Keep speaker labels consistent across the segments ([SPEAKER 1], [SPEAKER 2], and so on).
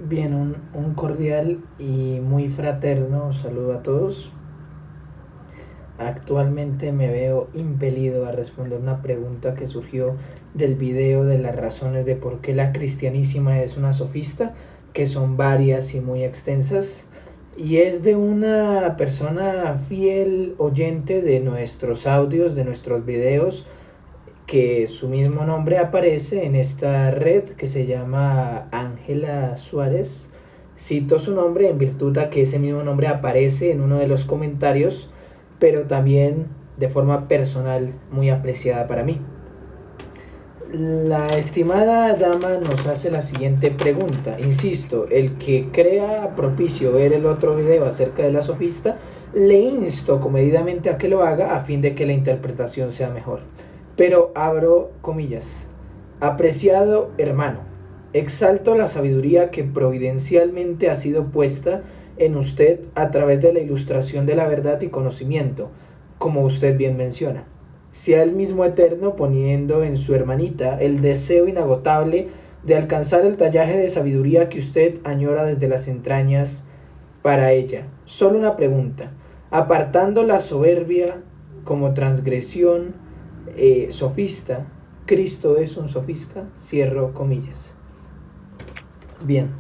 [SPEAKER 1] Bien, un cordial y muy fraterno saludo a todos. Actualmente me veo impelido a responder una pregunta que surgió del video de las razones de por qué la cristianísima es una sofista, que son varias y muy extensas, y es de una persona fiel oyente de nuestros audios, de nuestros videos, que su mismo nombre aparece en esta red que se llama Ángela Suárez. Cito su nombre en virtud a que ese mismo nombre aparece en uno de los comentarios, pero también de forma personal muy apreciada para mí. La estimada dama nos hace la siguiente pregunta. Insisto, el que crea propicio ver el otro video acerca de la sofista, le insto comedidamente a que lo haga a fin de que la interpretación sea mejor. Pero abro comillas. Apreciado hermano, exalto la sabiduría que providencialmente ha sido puesta en usted a través de la ilustración de la verdad y conocimiento, como usted bien menciona. Sea el mismo Eterno poniendo en su hermanita el deseo inagotable de alcanzar el tallaje de sabiduría que usted añora desde las entrañas para ella. Solo una pregunta. Apartando la soberbia como transgresión sofista, ¿Cristo es un sofista? Cierro comillas. Bien,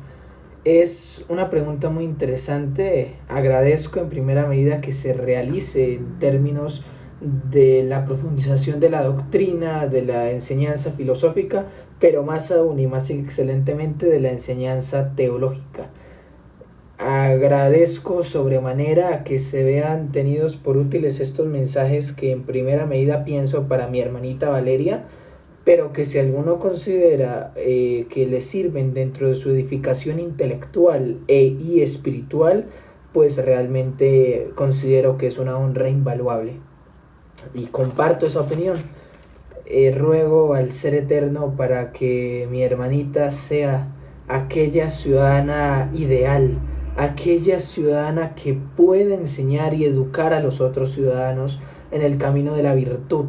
[SPEAKER 1] es una pregunta muy interesante. Agradezco en primera medida que se realice en términos de la profundización de la doctrina, de la enseñanza filosófica, pero más aún y más excelentemente de la enseñanza teológica. Agradezco sobremanera que se vean tenidos por útiles estos mensajes que en primera medida pienso para mi hermanita Valeria, pero que si alguno considera que le sirven dentro de su edificación intelectual y espiritual, pues realmente considero que es una honra invaluable. Y comparto esa opinión. Ruego al Ser Eterno para que mi hermanita sea aquella ciudadana ideal, aquella ciudadana que pueda enseñar y educar a los otros ciudadanos en el camino de la virtud,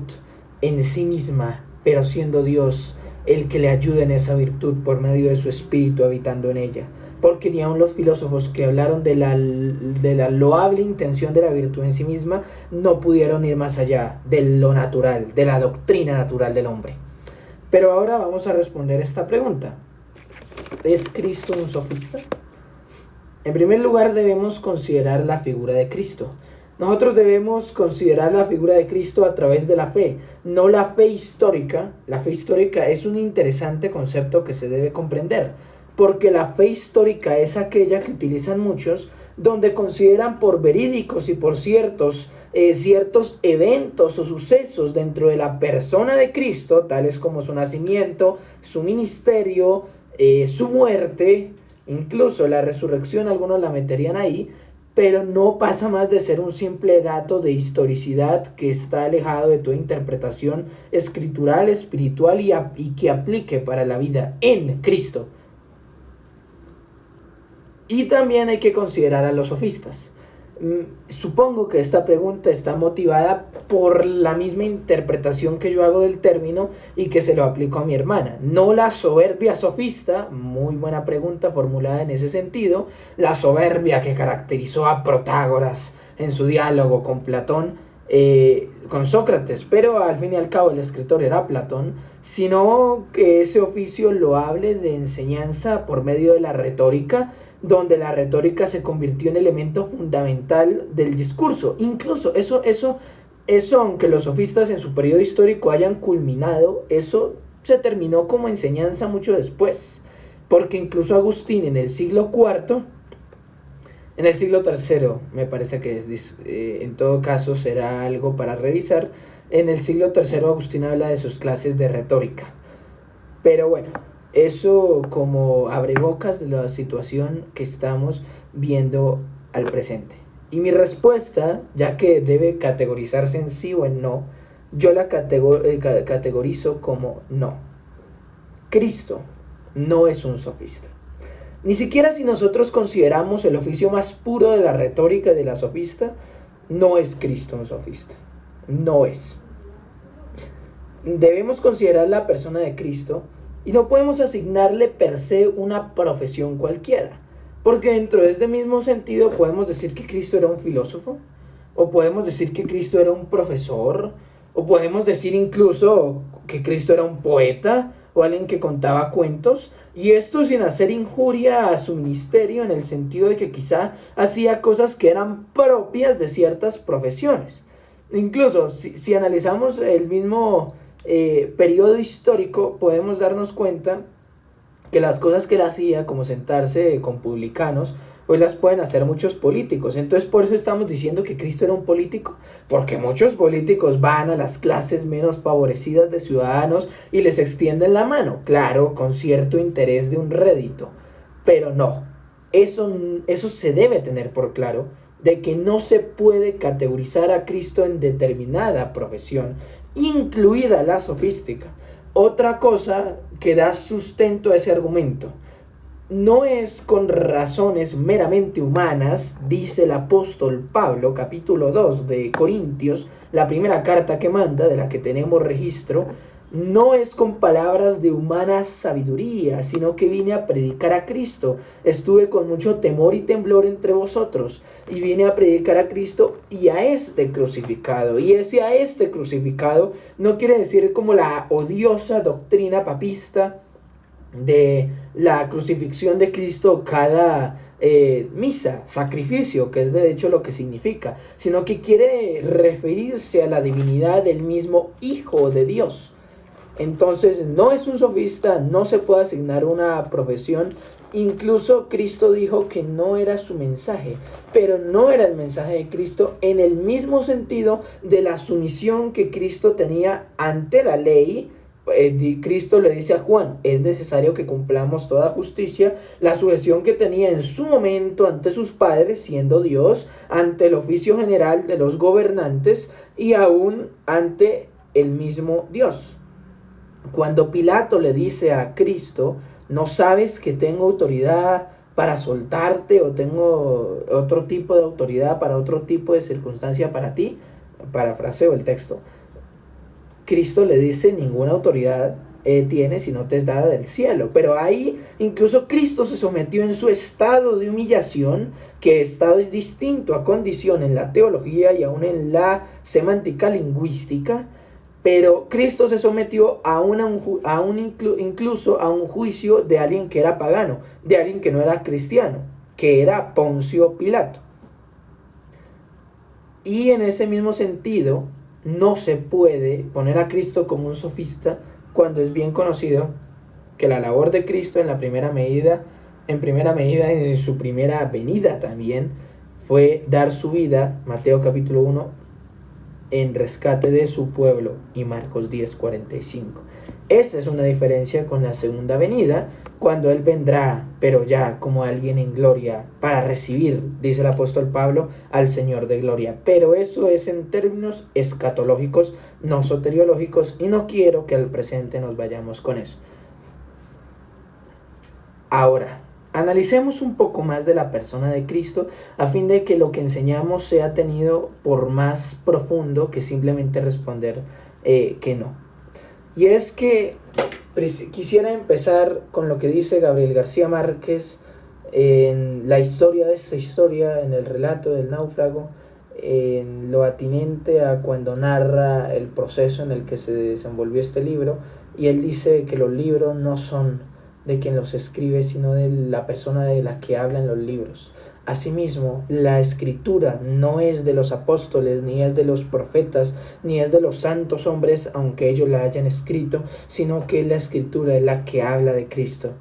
[SPEAKER 1] en sí misma, pero siendo Dios el que le ayude en esa virtud por medio de su espíritu habitando en ella. Porque ni aun los filósofos que hablaron de la loable intención de la virtud en sí misma no pudieron ir más allá de lo natural, de la doctrina natural del hombre. Pero ahora vamos a responder esta pregunta. ¿Es Cristo un sofista? En primer lugar debemos considerar la figura de Cristo. Nosotros debemos considerar la figura de Cristo a través de la fe, no la fe histórica. La fe histórica es un interesante concepto que se debe comprender, porque la fe histórica es aquella que utilizan muchos, donde consideran por verídicos y por ciertos eventos o sucesos dentro de la persona de Cristo, tales como su nacimiento, su ministerio, su muerte, incluso la resurrección, algunos la meterían ahí, pero no pasa más de ser un simple dato de historicidad que está alejado de toda interpretación escritural, espiritual y que aplique para la vida en Cristo. Y también hay que considerar a los sofistas. Supongo que esta pregunta está motivada por la misma interpretación que yo hago del término y que se lo aplico a mi hermana. No la soberbia sofista, muy buena pregunta formulada en ese sentido, la soberbia que caracterizó a Protágoras en su diálogo con Platón, con Sócrates, pero al fin y al cabo el escritor era Platón, sino que ese oficio loable de enseñanza por medio de la retórica, donde la retórica se convirtió en elemento fundamental del discurso. Incluso eso, aunque los sofistas en su periodo histórico hayan culminado, eso se terminó como enseñanza mucho después, porque incluso Agustín en el siglo IV, en el siglo III, me parece que en todo caso será algo para revisar, en el siglo III Agustín habla de sus clases de retórica. Pero bueno, eso como abrebocas de la situación que estamos viendo al presente. Y mi respuesta, ya que debe categorizarse en sí o en no, yo la categorizo como no. Cristo no es un sofista. Ni siquiera si nosotros consideramos el oficio más puro de la retórica y de la sofista, no es Cristo un sofista. No es. Debemos considerar la persona de Cristo Y no podemos asignarle per se una profesión cualquiera, porque dentro de este mismo sentido podemos decir que Cristo era un filósofo, o podemos decir que Cristo era un profesor, o podemos decir incluso que Cristo era un poeta o alguien que contaba cuentos, y esto sin hacer injuria a su ministerio en el sentido de que quizá hacía cosas que eran propias de ciertas profesiones. Incluso si analizamos el mismo periodo histórico, podemos darnos cuenta que las cosas que él hacía, como sentarse con publicanos, pues las pueden hacer muchos políticos. Entonces por eso estamos diciendo que Cristo era un político, porque muchos políticos van a las clases menos favorecidas de ciudadanos y les extienden la mano, claro, con cierto interés de un rédito, pero no, eso se debe tener por claro, de que no se puede categorizar a Cristo en determinada profesión, incluida la sofística. Otra cosa que da sustento a ese argumento: no es con razones meramente humanas, dice el apóstol Pablo, capítulo 2 de Corintios, la primera carta que manda, de la que tenemos registro, no es con palabras de humana sabiduría, sino que vine a predicar a Cristo. Estuve con mucho temor y temblor entre vosotros, y vine a predicar a Cristo y a este crucificado. Y ese a este crucificado no quiere decir como la odiosa doctrina papista de la crucifixión de Cristo cada misa, sacrificio, que es de hecho lo que significa, sino que quiere referirse a la divinidad del mismo Hijo de Dios. Entonces no es un sofista, no se puede asignar una profesión. Incluso Cristo dijo que no era su mensaje, pero no era el mensaje de Cristo en el mismo sentido de la sumisión que Cristo tenía ante la ley. Cristo le dice a Juan: es necesario que cumplamos toda justicia. La sujeción que tenía en su momento ante sus padres, siendo Dios, ante el oficio general de los gobernantes y aún ante el mismo Dios. Cuando Pilato le dice a Cristo: ¿no sabes que tengo autoridad para soltarte, o tengo otro tipo de autoridad para otro tipo de circunstancia para ti? Parafraseo el texto. Cristo le dice: ninguna autoridad tienes si no te es dada del cielo. Pero ahí incluso Cristo se sometió en su estado de humillación, que estado es distinto a condición en la teología y aún en la semántica lingüística. Pero Cristo se sometió incluso a un juicio de alguien que era pagano, de alguien que no era cristiano, que era Poncio Pilato. Y en ese mismo sentido, no se puede poner a Cristo como un sofista, cuando es bien conocido que la labor de Cristo en primera medida en su primera venida también, fue dar su vida, Mateo capítulo 1, en rescate de su pueblo, y Marcos 10:45. Esa es una diferencia con la segunda venida, cuando Él vendrá, pero ya como alguien en gloria, para recibir, dice el apóstol Pablo, al Señor de gloria. Pero eso es en términos escatológicos, no soteriológicos, y no quiero que al presente nos vayamos con eso. Ahora, analicemos un poco más de la persona de Cristo, a fin de que lo que enseñamos sea tenido por más profundo que simplemente responder que no. Y es que quisiera empezar con lo que dice Gabriel García Márquez en la historia de esta historia, en el relato del náufrago, en lo atinente a cuando narra el proceso en el que se desenvolvió este libro. Y él dice que los libros no son de quien los escribe, sino de la persona de la que hablan los libros. Asimismo, la escritura no es de los apóstoles, ni es de los profetas, ni es de los santos hombres, aunque ellos la hayan escrito, sino que la escritura es la que habla de Cristo.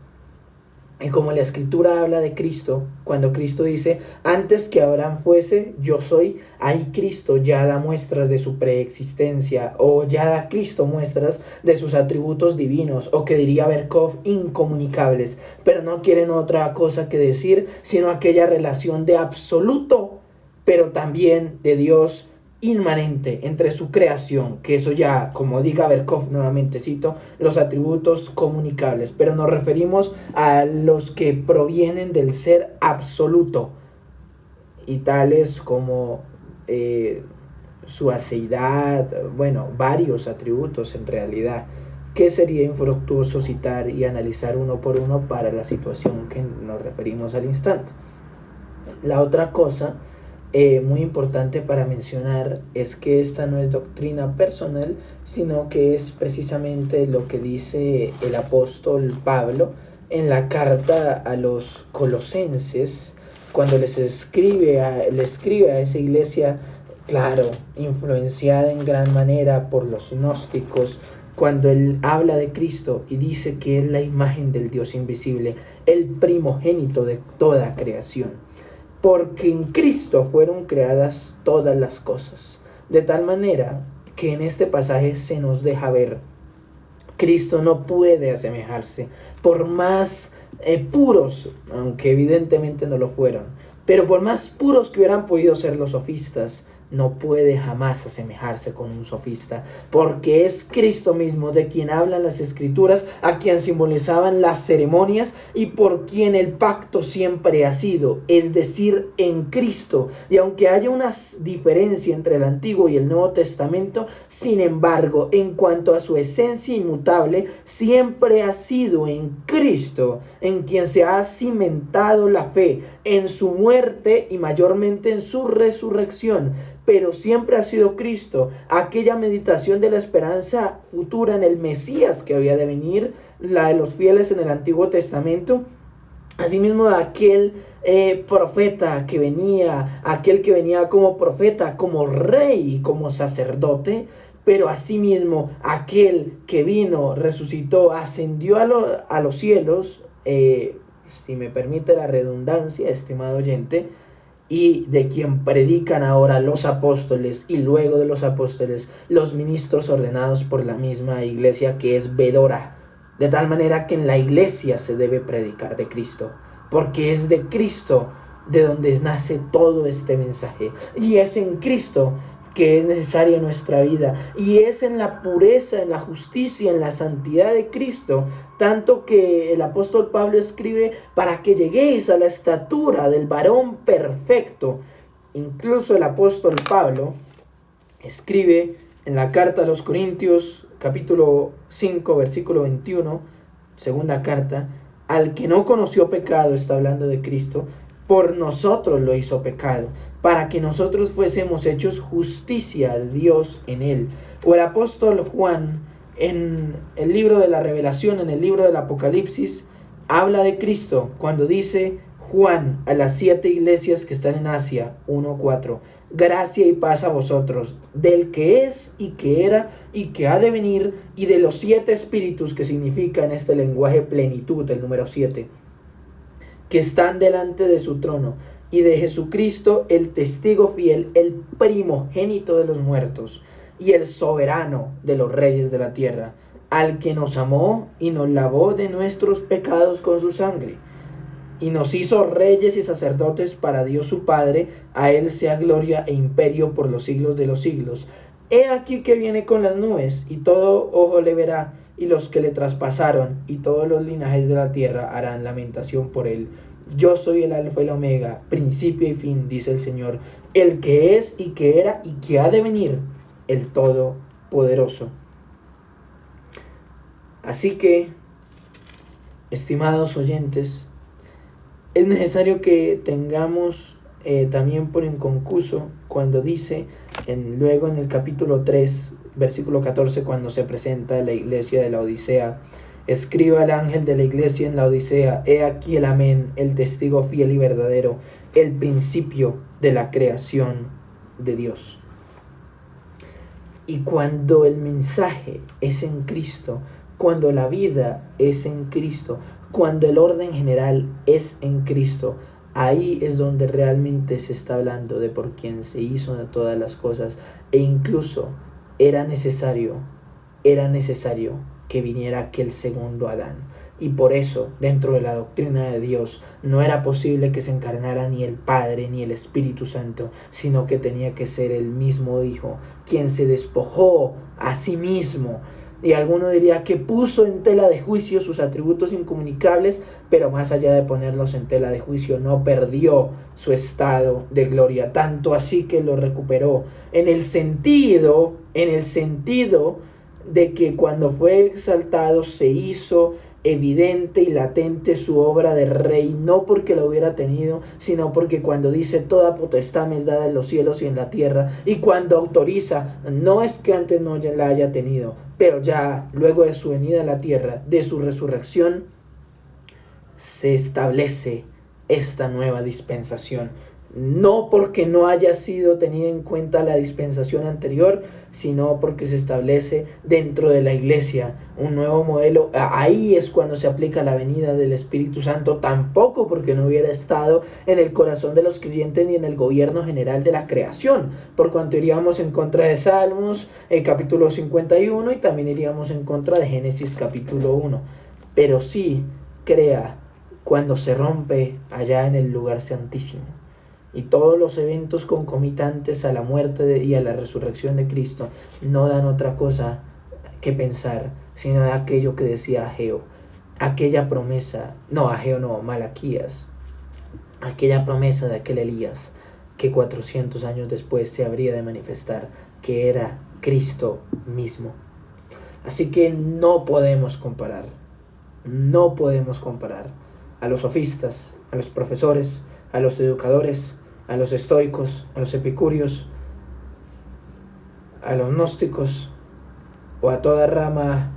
[SPEAKER 1] Y como la escritura habla de Cristo, cuando Cristo dice: antes que Abraham fuese, yo soy, ahí Cristo ya da muestras de su preexistencia, o ya da Cristo muestras de sus atributos divinos, o que diría Berkov, incomunicables, pero no quieren otra cosa que decir, sino aquella relación de absoluto, pero también de Dios inmanente entre su creación, que eso ya, como diga Berkov, nuevamente cito, los atributos comunicables, pero nos referimos a los que provienen del ser absoluto, y tales como su aceidad, bueno, varios atributos en realidad, que sería infructuoso citar y analizar uno por uno para la situación que nos referimos al instante. La otra cosa muy importante para mencionar es que esta no es doctrina personal, sino que es precisamente lo que dice el apóstol Pablo en la carta a los colosenses, cuando le escribe a esa iglesia, claro, influenciada en gran manera por los gnósticos, cuando él habla de Cristo y dice que es la imagen del Dios invisible, el primogénito de toda creación. Porque en Cristo fueron creadas todas las cosas. De tal manera que en este pasaje se nos deja ver, Cristo no puede asemejarse, por más puros, aunque evidentemente no lo fueron, pero por más puros que hubieran podido ser los sofistas, no puede jamás asemejarse con un sofista, porque es Cristo mismo de quien hablan las escrituras, a quien simbolizaban las ceremonias y por quien el pacto siempre ha sido, es decir, en Cristo. Y aunque haya una diferencia entre el Antiguo y el Nuevo Testamento, sin embargo, en cuanto a su esencia inmutable, siempre ha sido en Cristo, en quien se ha cimentado la fe, en su muerte y mayormente en su resurrección. Pero siempre ha sido Cristo, aquella meditación de la esperanza futura en el Mesías que había de venir, la de los fieles en el Antiguo Testamento. Asimismo, aquel profeta que venía, aquel que venía como profeta, como rey, como sacerdote, pero asimismo aquel que vino, resucitó, ascendió a los cielos, si me permite la redundancia, estimado oyente, y de quien predican ahora los apóstoles y luego de los apóstoles los ministros ordenados por la misma iglesia, que es vedora, de tal manera que en la iglesia se debe predicar de Cristo, porque es de Cristo de donde nace todo este mensaje, y es en Cristo que es necesaria en nuestra vida, y es en la pureza, en la justicia, en la santidad de Cristo, tanto que el apóstol Pablo escribe para que lleguéis a la estatura del varón perfecto. Incluso el apóstol Pablo escribe en la carta a los Corintios, capítulo 5, versículo 21, segunda carta, al que no conoció pecado, está hablando de Cristo, por nosotros lo hizo pecado, para que nosotros fuésemos hechos justicia de Dios en él. O el apóstol Juan, en el libro de la Revelación, en el libro del Apocalipsis, habla de Cristo cuando dice Juan a las 7 iglesias que están en Asia, 1:4, gracia y paz a vosotros, del que es y que era y que ha de venir, y de los 7 espíritus, que significa en este lenguaje plenitud, el número 7, que están delante de su trono, y de Jesucristo, el testigo fiel, el primogénito de los muertos, y el soberano de los reyes de la tierra, al que nos amó y nos lavó de nuestros pecados con su sangre, y nos hizo reyes y sacerdotes para Dios su Padre. A él sea gloria e imperio por los siglos de los siglos. He aquí que viene con las nubes, y todo ojo le verá, y los que le traspasaron, y todos los linajes de la tierra harán lamentación por él. Yo soy el alfa y el omega, principio y fin, dice el Señor, el que es y que era y que ha de venir, el Todopoderoso. Así que, estimados oyentes, es necesario que tengamos también por inconcuso cuando dice, luego en el capítulo 3, versículo 14, cuando se presenta la iglesia de la Odisea, escriba al ángel de la iglesia en la Odisea, he aquí el amén, el testigo fiel y verdadero, el principio de la creación de Dios. Y cuando el mensaje es en Cristo, cuando la vida es en Cristo, cuando el orden general es en Cristo, ahí es donde realmente se está hablando de por quien se hizo de todas las cosas. E incluso era necesario que viniera aquel segundo Adán. Y por eso, dentro de la doctrina de Dios, no era posible que se encarnara ni el Padre ni el Espíritu Santo, sino que tenía que ser el mismo Hijo, quien se despojó a sí mismo. Y alguno diría que puso en tela de juicio sus atributos incomunicables, pero más allá de ponerlos en tela de juicio, no perdió su estado de gloria, tanto así que lo recuperó en el sentido de que cuando fue exaltado se hizo evidente y latente su obra de rey, no porque lo hubiera tenido, sino porque cuando dice toda potestad me es dada en los cielos y en la tierra, y cuando autoriza, no es que antes no ya la haya tenido, pero ya luego de su venida a la tierra, de su resurrección, se establece esta nueva dispensación. No porque no haya sido tenida en cuenta la dispensación anterior, sino porque se establece dentro de la iglesia un nuevo modelo. Ahí es cuando se aplica la venida del Espíritu Santo, tampoco porque no hubiera estado en el corazón de los creyentes ni en el gobierno general de la creación, por cuanto iríamos en contra de Salmos capítulo 51 y también iríamos en contra de Génesis capítulo 1. Pero sí crea cuando se rompe allá en el lugar santísimo. Y todos los eventos concomitantes a la muerte y a la resurrección de Cristo no dan otra cosa que pensar, sino de aquello que decía Ageo, aquella promesa, Malaquías, aquella promesa de aquel Elías que 400 años después se habría de manifestar, que era Cristo mismo. Así que no podemos comparar a los sofistas, a los profesores, a los educadores, a los estoicos, a los epicúreos, a los gnósticos o a toda rama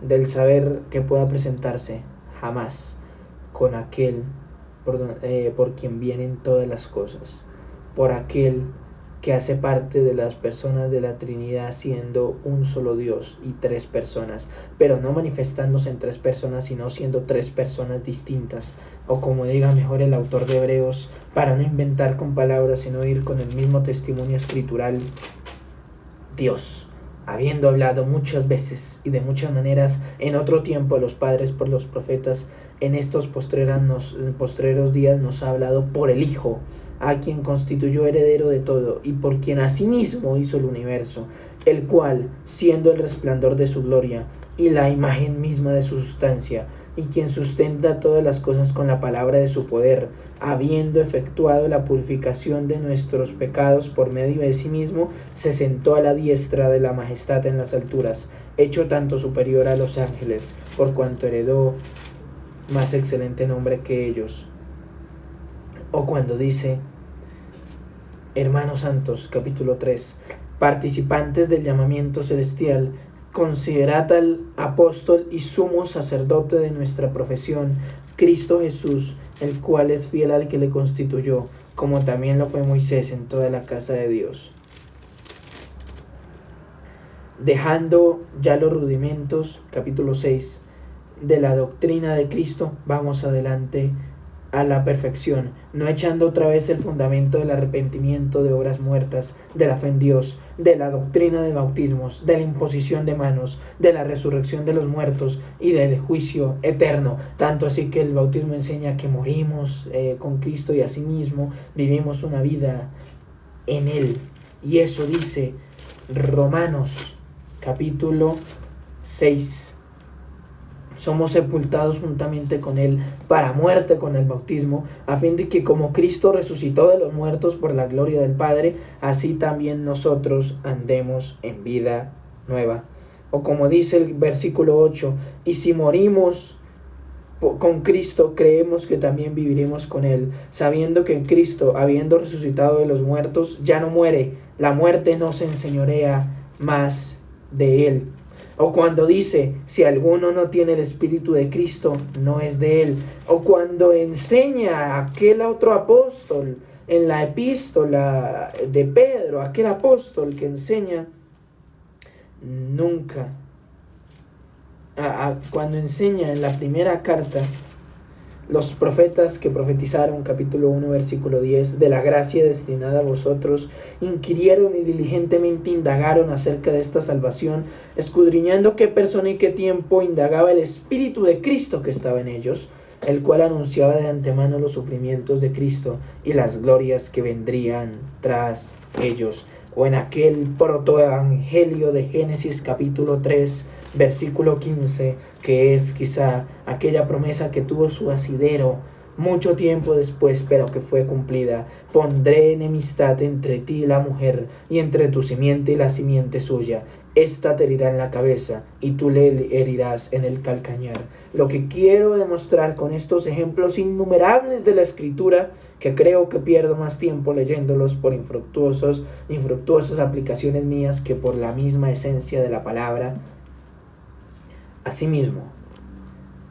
[SPEAKER 1] del saber que pueda presentarse, jamás con aquel por quien vienen todas las cosas, por aquel que hace parte de las personas de la Trinidad, siendo un solo Dios y tres personas, pero no manifestándose en tres personas, sino siendo tres personas distintas, o como diga mejor el autor de Hebreos, para no inventar con palabras, sino ir con el mismo testimonio escritural. Dios, habiendo hablado muchas veces y de muchas maneras en otro tiempo a los padres por los profetas, en estos postreros días nos ha hablado por el Hijo, a quien constituyó heredero de todo y por quien asimismo hizo el universo, el cual, siendo el resplandor de su gloria y la imagen misma de su sustancia, y quien sustenta todas las cosas con la palabra de su poder, habiendo efectuado la purificación de nuestros pecados por medio de sí mismo, se sentó a la diestra de la majestad en las alturas, hecho tanto superior a los ángeles, por cuanto heredó más excelente nombre que ellos. O cuando dice, hermanos santos, capítulo 3, participantes del llamamiento celestial, considerad al apóstol y sumo sacerdote de nuestra profesión, Cristo Jesús, el cual es fiel al que le constituyó, como también lo fue Moisés en toda la casa de Dios. Dejando ya los rudimentos, capítulo 6, de la doctrina de Cristo, vamos adelante a la perfección, no echando otra vez el fundamento del arrepentimiento de obras muertas, de la fe en Dios, de la doctrina de bautismos, de la imposición de manos, de la resurrección de los muertos y del juicio eterno. Tanto así que el bautismo enseña que morimos con Cristo y asimismo vivimos una vida en Él. Y eso dice Romanos capítulo 6. Somos sepultados juntamente con Él para muerte con el bautismo, a fin de que como Cristo resucitó de los muertos por la gloria del Padre, así también nosotros andemos en vida nueva. O como dice el versículo 8, y si morimos con Cristo, creemos que también viviremos con Él, sabiendo que en Cristo, habiendo resucitado de los muertos, ya no muere, la muerte no se enseñorea más de Él. O cuando dice, si alguno no tiene el Espíritu de Cristo, no es de Él. O cuando enseña a aquel otro apóstol en la epístola de Pedro, aquel apóstol que enseña, nunca, cuando enseña en la primera carta, los profetas que profetizaron, capítulo 1, versículo 10, de la gracia destinada a vosotros, inquirieron y diligentemente indagaron acerca de esta salvación, escudriñando qué persona y qué tiempo indagaba el Espíritu de Cristo que estaba en ellos, el cual anunciaba de antemano los sufrimientos de Cristo y las glorias que vendrían tras ellos. O en aquel protoevangelio de Génesis capítulo 3, versículo 15, que es quizá aquella promesa que tuvo su asidero mucho tiempo después, pero que fue cumplida. Pondré enemistad entre ti y la mujer, y entre tu simiente y la simiente suya. Esta te herirá en la cabeza, y tú le herirás en el calcañar. Lo que quiero demostrar con estos ejemplos innumerables de la Escritura, que creo que pierdo más tiempo leyéndolos por infructuosas aplicaciones mías que por la misma esencia de la palabra. Asimismo,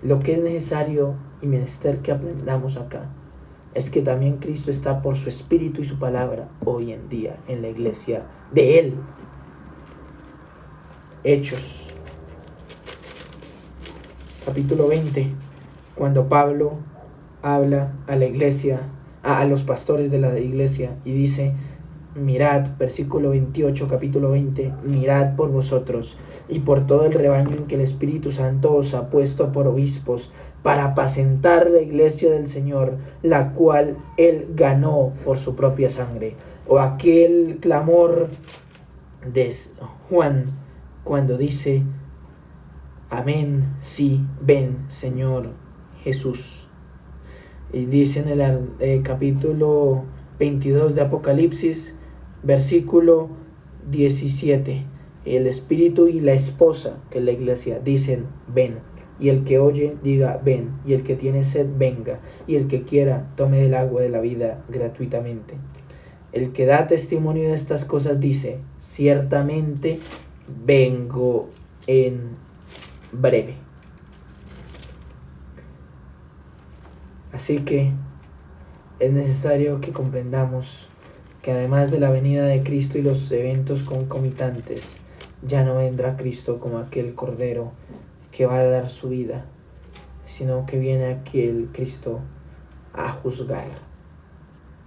[SPEAKER 1] lo que es necesario y menester que aprendamos acá es que también Cristo está por su Espíritu y su palabra hoy en día en la iglesia de Él. Hechos, capítulo 20, cuando Pablo habla a la iglesia, a los pastores de la iglesia, y dice: mirad, versículo 28, capítulo 20, mirad por vosotros y por todo el rebaño en que el Espíritu Santo os ha puesto por obispos, para apacentar la iglesia del Señor, la cual Él ganó por su propia sangre. O aquel clamor de Juan cuando dice: amén, sí, ven, Señor Jesús. Y dice en el capítulo 22 de Apocalipsis, versículo 17, el Espíritu y la esposa, que es la iglesia, dicen: ven. Y el que oye, diga: ven. Y el que tiene sed, venga. Y el que quiera, tome del agua de la vida gratuitamente. El que da testimonio de estas cosas dice: ciertamente vengo en breve. Así que es necesario que comprendamos que además de la venida de Cristo y los eventos concomitantes, ya no vendrá Cristo como aquel Cordero que va a dar su vida, sino que viene aquel Cristo a juzgar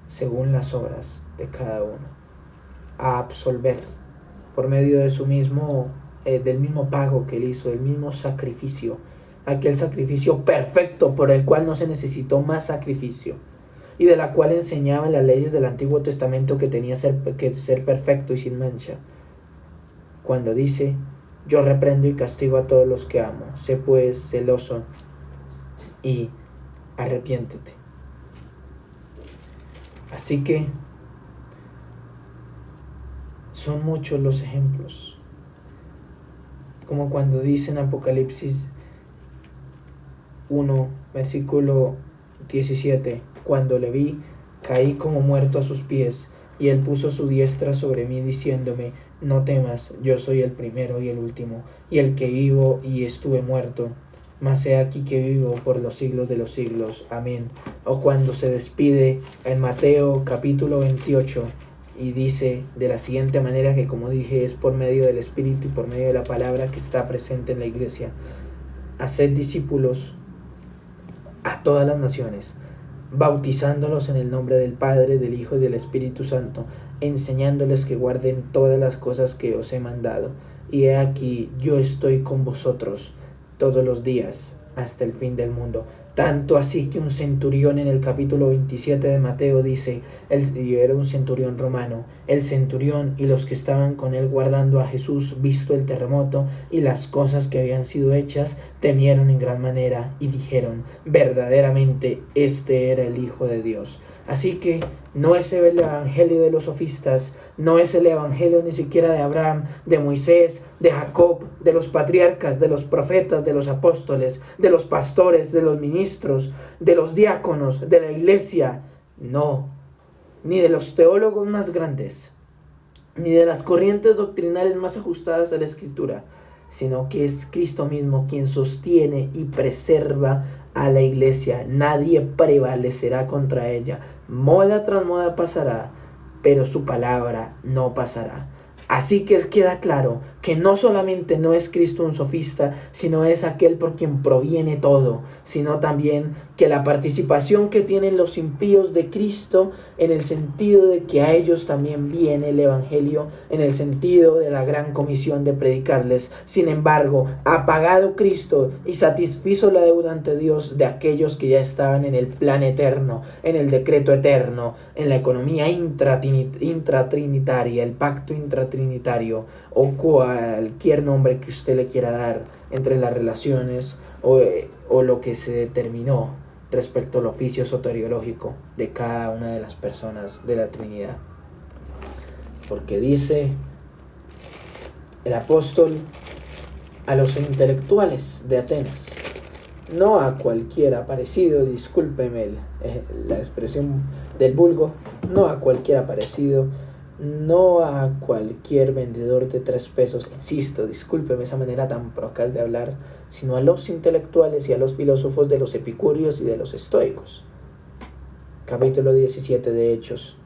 [SPEAKER 1] según las obras de cada uno, a absolver por medio de su mismo, del mismo pago que Él hizo, del mismo sacrificio, aquel sacrificio perfecto por el cual no se necesitó más sacrificio, y de la cual enseñaban las leyes del Antiguo Testamento que tenía que ser perfecto y sin mancha, cuando dice: yo reprendo y castigo a todos los que amo. Sé pues celoso y arrepiéntete. Así que son muchos los ejemplos, como cuando dice en Apocalipsis 1, versículo 17: cuando le vi, caí como muerto a sus pies, y Él puso su diestra sobre mí, diciéndome: no temas, yo soy el primero y el último, y el que vivo y estuve muerto, mas he aquí que vivo por los siglos de los siglos. Amén. O cuando se despide en Mateo capítulo 28 y dice de la siguiente manera, que como dije es por medio del Espíritu y por medio de la palabra que está presente en la iglesia: haced discípulos a todas las naciones, bautizándolos en el nombre del Padre, del Hijo y del Espíritu Santo, enseñándoles que guarden todas las cosas que os he mandado. Y he aquí, yo estoy con vosotros todos los días hasta el fin del mundo. Tanto así que un centurión en el capítulo 27 de Mateo dice, y era un centurión romano, el centurión y los que estaban con él guardando a Jesús, visto el terremoto y las cosas que habían sido hechas, temieron en gran manera y dijeron: verdaderamente este era el Hijo de Dios. Así que no es el evangelio de los sofistas, no es el evangelio ni siquiera de Abraham, de Moisés, de Jacob, de los patriarcas, de los profetas, de los apóstoles, de los pastores, de los ministros, de los diáconos, de la iglesia, no, ni de los teólogos más grandes, ni de las corrientes doctrinales más ajustadas a la Escritura, sino que es Cristo mismo quien sostiene y preserva a la iglesia. Nadie prevalecerá contra ella. Moda tras moda pasará, pero su palabra no pasará. Así que queda claro que no solamente no es Cristo un sofista, sino es aquel por quien proviene todo, sino también que la participación que tienen los impíos de Cristo, en el sentido de que a ellos también viene el evangelio, en el sentido de la gran comisión de predicarles. Sin embargo, ha pagado Cristo y satisfizo la deuda ante Dios de aquellos que ya estaban en el plan eterno, en el decreto eterno, en la economía intratrinitaria, el pacto intratrinitario, o cualquier nombre que usted le quiera dar entre las relaciones o lo que se determinó respecto al oficio soteriológico de cada una de las personas de la Trinidad. Porque dice el apóstol a los intelectuales de Atenas, no a cualquiera parecido, discúlpeme la expresión del vulgo, no a cualquiera parecido, no a cualquier vendedor de 3 pesos, insisto, discúlpeme esa manera tan procaz de hablar, sino a los intelectuales y a los filósofos de los epicúreos y de los estoicos. Capítulo 17 de Hechos.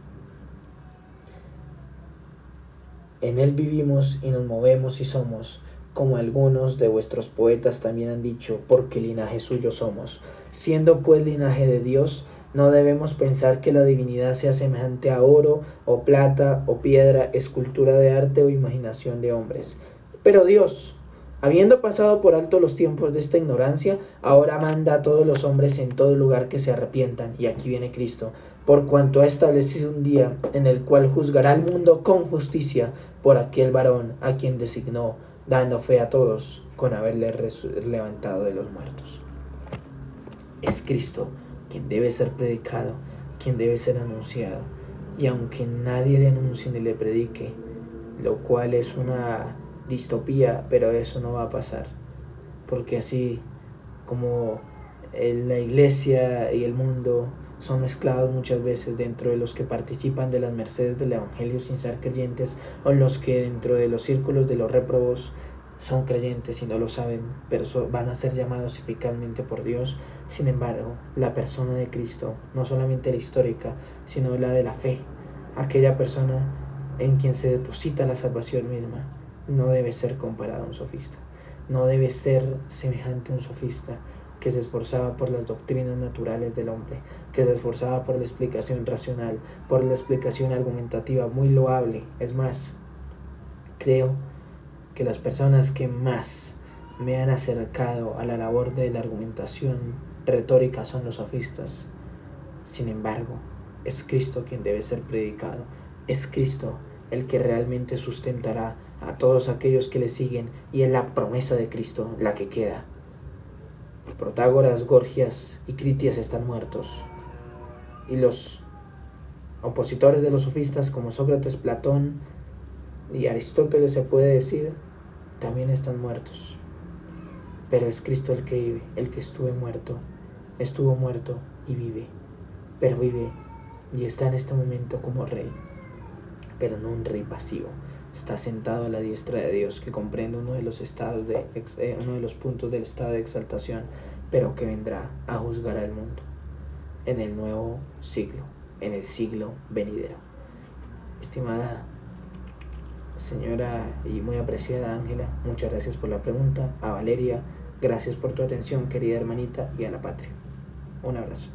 [SPEAKER 1] En él vivimos y nos movemos y somos, como algunos de vuestros poetas también han dicho, porque linaje suyo somos. Siendo pues linaje de Dios, no debemos pensar que la divinidad sea semejante a oro, o plata, o piedra, escultura de arte o imaginación de hombres. Pero Dios, habiendo pasado por alto los tiempos de esta ignorancia, ahora manda a todos los hombres en todo lugar que se arrepientan, y aquí viene Cristo, por cuanto ha establecido un día en el cual juzgará al mundo con justicia por aquel varón a quien designó, dando fe a todos con haberle levantado de los muertos. Es Cristo quien debe ser predicado, quien debe ser anunciado, y aunque nadie le anuncie ni le predique, lo cual es una distopía, pero eso no va a pasar, porque así como la iglesia y el mundo son mezclados muchas veces dentro de los que participan de las mercedes del evangelio sin ser creyentes, o los que dentro de los círculos de los réprobos son creyentes y no lo saben, pero van a ser llamados eficazmente por Dios. Sin embargo, la persona de Cristo, no solamente la histórica, sino la de la fe, aquella persona en quien se deposita la salvación misma, no debe ser comparada a un sofista, no debe ser semejante a un sofista que se esforzaba por las doctrinas naturales del hombre, que se esforzaba por la explicación racional, por la explicación argumentativa, muy loable. Es más, creo que las personas que más me han acercado a la labor de la argumentación retórica son los sofistas. Sin embargo, es Cristo quien debe ser predicado, es Cristo el que realmente sustentará a todos aquellos que le siguen, y es la promesa de Cristo la que queda. Protágoras, Gorgias y Critias están muertos, y los opositores de los sofistas como Sócrates, Platón y Aristóteles, se puede decir, también están muertos. Pero es Cristo el que vive, el que estuvo muerto y vive, pero vive y está en este momento como rey, pero no un rey pasivo. Está sentado a la diestra de Dios, que comprende uno de los puntos del estado de exaltación, pero que vendrá a juzgar al mundo en el nuevo siglo, en el siglo venidero. Estimada señora y muy apreciada Ángela, muchas gracias por la pregunta. A Valeria, gracias por tu atención, querida hermanita, y a la patria. Un abrazo.